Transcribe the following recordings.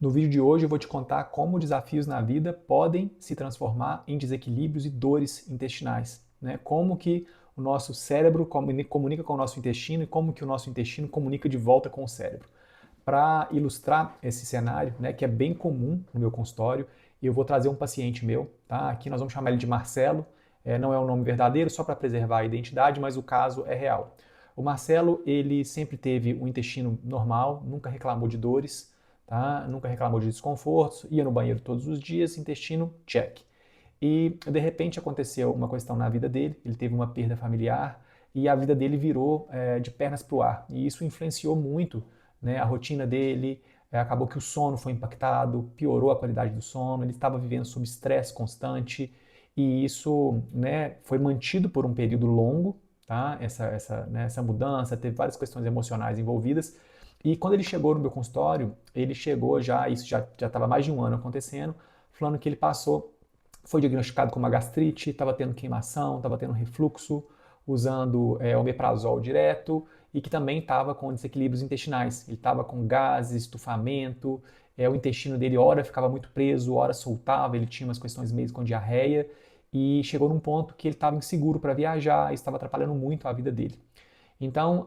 No vídeo de hoje eu vou te contar como desafios na vida podem se transformar em desequilíbrios e dores intestinais, né? Como que o nosso cérebro comunica com o nosso intestino e como que o nosso intestino comunica de volta com o cérebro. Para ilustrar esse cenário, né, que é bem comum no meu consultório, eu vou trazer um paciente meu, tá? Aqui nós vamos chamar ele de Marcelo, não é o nome verdadeiro, só para preservar a identidade, mas o caso é real. O Marcelo, ele sempre teve um intestino normal, nunca reclamou de dores, tá? Nunca reclamou de desconfortos, ia no banheiro todos os dias, intestino check. E de repente aconteceu uma questão na vida dele, ele teve uma perda familiar e a vida dele virou de pernas para o ar. E isso influenciou muito, né, a rotina dele, acabou que o sono foi impactado, piorou a qualidade do sono, ele estava vivendo sob estresse constante e isso, né, foi mantido por um período longo, tá? Essa mudança, teve várias questões emocionais envolvidas. E quando ele chegou no meu consultório, ele chegou já, isso já estava mais de um ano acontecendo, falando que ele foi diagnosticado com uma gastrite, estava tendo queimação, estava tendo refluxo, usando omeprazol direto e que também estava com desequilíbrios intestinais. Ele estava com gases, estufamento, o intestino dele ora ficava muito preso, ora soltava, ele tinha umas questões meio com diarreia e chegou num ponto que ele estava inseguro para viajar, estava atrapalhando muito a vida dele. Então,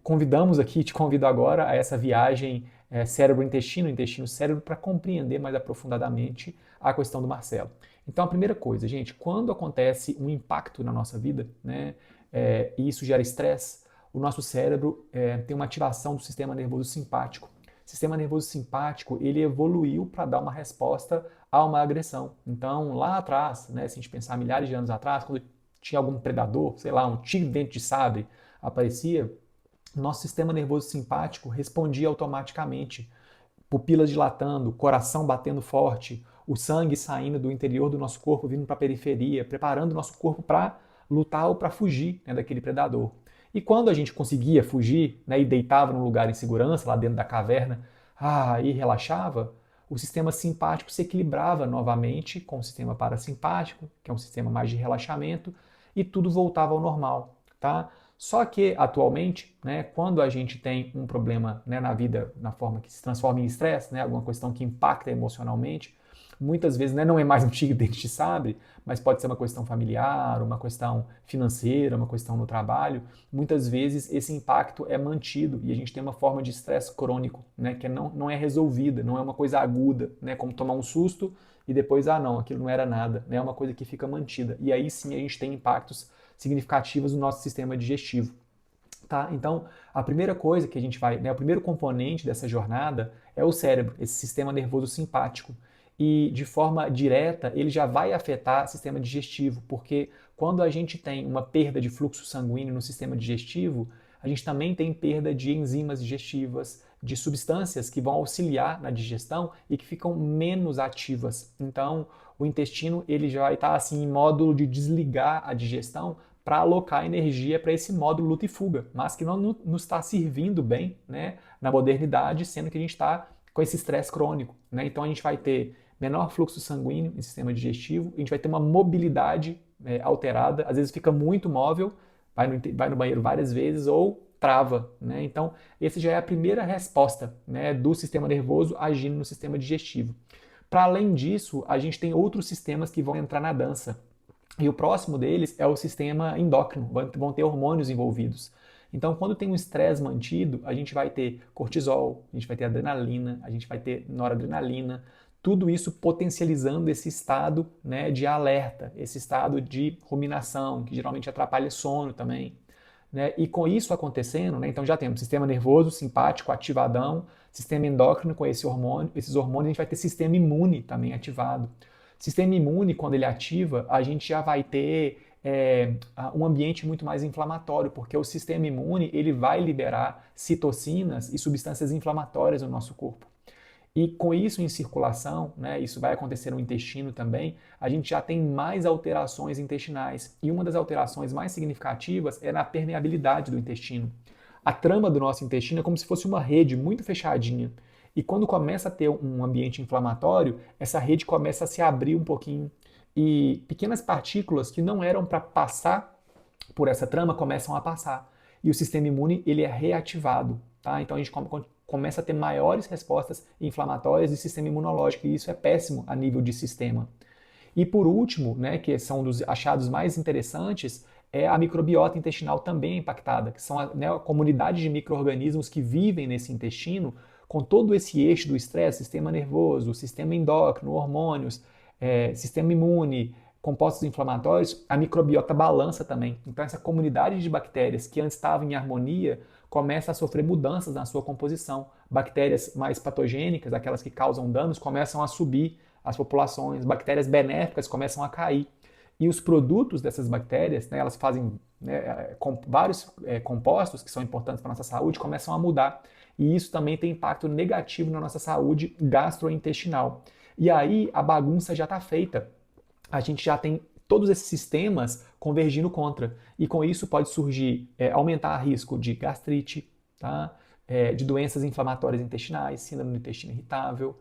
convidamos aqui, te convido agora a essa viagem cérebro-intestino, intestino-cérebro, para compreender mais aprofundadamente a questão do Marcelo. Então, a primeira coisa, gente, quando acontece um impacto na nossa vida, né, e isso gera estresse, o nosso cérebro tem uma ativação do sistema nervoso simpático. O sistema nervoso simpático, ele evoluiu para dar uma resposta a uma agressão. Então, lá atrás, né, se a gente pensar milhares de anos atrás, quando tinha algum predador, sei lá, um tigre dente de sabre, aparecia, nosso sistema nervoso simpático respondia automaticamente. Pupilas dilatando, coração batendo forte, o sangue saindo do interior do nosso corpo, vindo para a periferia, preparando o nosso corpo para lutar ou para fugir, né, daquele predador. E quando a gente conseguia fugir, né, e deitava num lugar em segurança, lá dentro da caverna, e relaxava, o sistema simpático se equilibrava novamente com o sistema parasimpático, que é um sistema mais de relaxamento, e tudo voltava ao normal, tá? Só que atualmente, né, quando a gente tem um problema, né, na vida, na forma que se transforma em estresse, né, alguma questão que impacta emocionalmente, muitas vezes, né, não é mais um tigre dente de sabre, mas pode ser uma questão familiar, uma questão financeira, uma questão no trabalho. Muitas vezes esse impacto é mantido e a gente tem uma forma de estresse crônico, né, que não é resolvida, não é uma coisa aguda, né, como tomar um susto e depois, não, aquilo não era nada, né, é uma coisa que fica mantida. E aí sim a gente tem impactos significativas no nosso sistema digestivo. Tá? Então, a primeira coisa que a gente vai, né, o primeiro componente dessa jornada é o cérebro, esse sistema nervoso simpático. E de forma direta, ele já vai afetar o sistema digestivo, porque quando a gente tem uma perda de fluxo sanguíneo no sistema digestivo, a gente também tem perda de enzimas digestivas, de substâncias que vão auxiliar na digestão e que ficam menos ativas. Então, o intestino ele já vai estar assim em módulo de desligar a digestão para alocar energia para esse módulo luta e fuga, mas que não nos está servindo bem, né, na modernidade, sendo que a gente está com esse estresse crônico. Né? Então a gente vai ter menor fluxo sanguíneo no sistema digestivo, a gente vai ter uma mobilidade alterada, às vezes fica muito móvel, vai no banheiro várias vezes ou trava. Né? Então, essa já é a primeira resposta, né, do sistema nervoso agindo no sistema digestivo. Para além disso, a gente tem outros sistemas que vão entrar na dança. E o próximo deles é o sistema endócrino, vão ter hormônios envolvidos. Então, quando tem um estresse mantido, a gente vai ter cortisol, a gente vai ter adrenalina, a gente vai ter noradrenalina, tudo isso potencializando esse estado, né, de alerta, esse estado de ruminação, que geralmente atrapalha sono também. Né? E com isso acontecendo, né, então já temos sistema nervoso simpático ativadão, sistema endócrino com esses hormônios, a gente vai ter sistema imune também ativado. Sistema imune, quando ele ativa, a gente já vai ter um ambiente muito mais inflamatório, porque o sistema imune ele vai liberar citocinas e substâncias inflamatórias no nosso corpo. E com isso em circulação, né, isso vai acontecer no intestino também, a gente já tem mais alterações intestinais. E uma das alterações mais significativas é na permeabilidade do intestino. A trama do nosso intestino é como se fosse uma rede muito fechadinha. E quando começa a ter um ambiente inflamatório, essa rede começa a se abrir um pouquinho. E pequenas partículas que não eram para passar por essa trama começam a passar. E o sistema imune ele é reativado. Tá? Então a gente começa a ter maiores respostas inflamatórias e sistema imunológico, e isso é péssimo a nível de sistema. E por último, né, que são um dos achados mais interessantes, é a microbiota intestinal também impactada, que são a comunidade de micro-organismos que vivem nesse intestino, com todo esse eixo do estresse, sistema nervoso, sistema endócrino, hormônios, sistema imune, compostos inflamatórios, a microbiota balança também. Então essa comunidade de bactérias que antes estava em harmonia começa a sofrer mudanças na sua composição. Bactérias mais patogênicas, aquelas que causam danos, começam a subir as populações, bactérias benéficas começam a cair. E os produtos dessas bactérias, né, elas fazem vários compostos que são importantes para a nossa saúde, começam a mudar. E isso também tem impacto negativo na nossa saúde gastrointestinal. E aí a bagunça já está feita. A gente já tem todos esses sistemas convergindo contra. E com isso pode surgir, aumentar o risco de gastrite, tá? De doenças inflamatórias intestinais, síndrome do intestino irritável,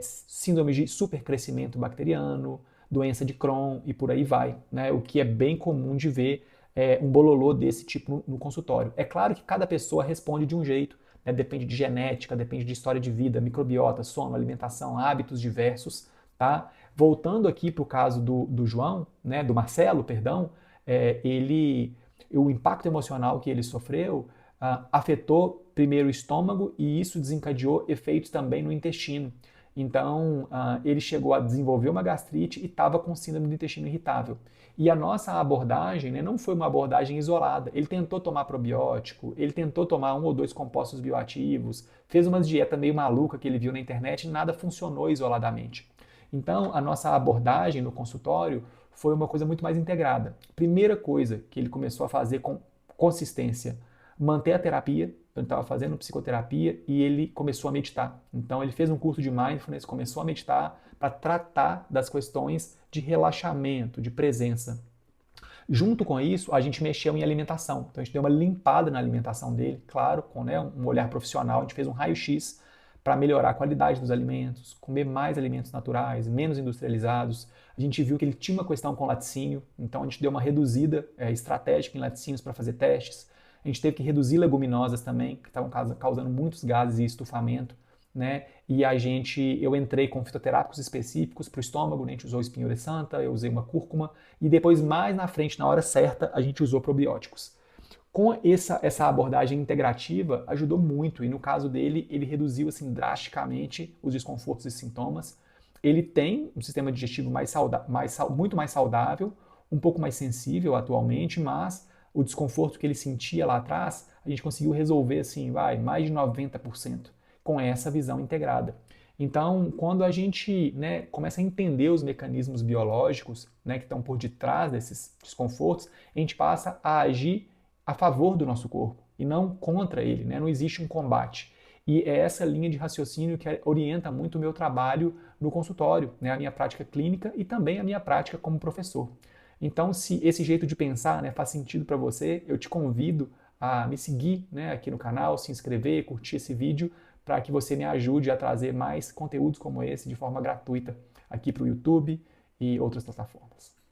síndrome de supercrescimento bacteriano, doença de Crohn e por aí vai, né? O que é bem comum de ver um bololô desse tipo no consultório. É claro que cada pessoa responde de um jeito, né? Depende de genética, depende de história de vida, microbiota, sono, alimentação, hábitos diversos, tá? Voltando aqui para o caso do João, né? Do Marcelo, perdão, o impacto emocional que ele sofreu afetou primeiro o estômago e isso desencadeou efeitos também no intestino. Então, ele chegou a desenvolver uma gastrite e estava com síndrome do intestino irritável. E a nossa abordagem, né, não foi uma abordagem isolada. Ele tentou tomar probiótico, ele tentou tomar 1 ou 2 compostos bioativos, fez uma dieta meio maluca que ele viu na internet e nada funcionou isoladamente. Então, a nossa abordagem no consultório foi uma coisa muito mais integrada. Primeira coisa que ele começou a fazer com consistência, manter a terapia. Ele estava fazendo psicoterapia e ele começou a meditar. Então ele fez um curso de mindfulness, começou a meditar para tratar das questões de relaxamento, de presença. Junto com isso, a gente mexeu em alimentação. Então a gente deu uma limpada na alimentação dele, claro, com um olhar profissional. A gente fez um raio-x para melhorar a qualidade dos alimentos, comer mais alimentos naturais, menos industrializados. A gente viu que ele tinha uma questão com laticínio, então a gente deu uma reduzida estratégica em laticínios para fazer testes. A gente teve que reduzir leguminosas também, que estavam causando muitos gases e estufamento, né? E eu entrei com fitoterápicos específicos para o estômago, né? A gente usou espinholha santa, eu usei uma cúrcuma, e depois, mais na frente, na hora certa, a gente usou probióticos. Com essa abordagem integrativa, ajudou muito, e no caso dele, ele reduziu assim, drasticamente os desconfortos e sintomas. Ele tem um sistema digestivo muito mais saudável, um pouco mais sensível atualmente, mas o desconforto que ele sentia lá atrás, a gente conseguiu resolver assim, mais de 90% com essa visão integrada. Então, quando a gente começa a entender os mecanismos biológicos que estão por detrás desses desconfortos, a gente passa a agir a favor do nosso corpo e não contra ele, não existe um combate. E é essa linha de raciocínio que orienta muito o meu trabalho no consultório, a minha prática clínica e também a minha prática como professor. Então, se esse jeito de pensar faz sentido para você, eu te convido a me seguir aqui no canal, se inscrever, curtir esse vídeo, para que você me ajude a trazer mais conteúdos como esse de forma gratuita aqui para o YouTube e outras plataformas.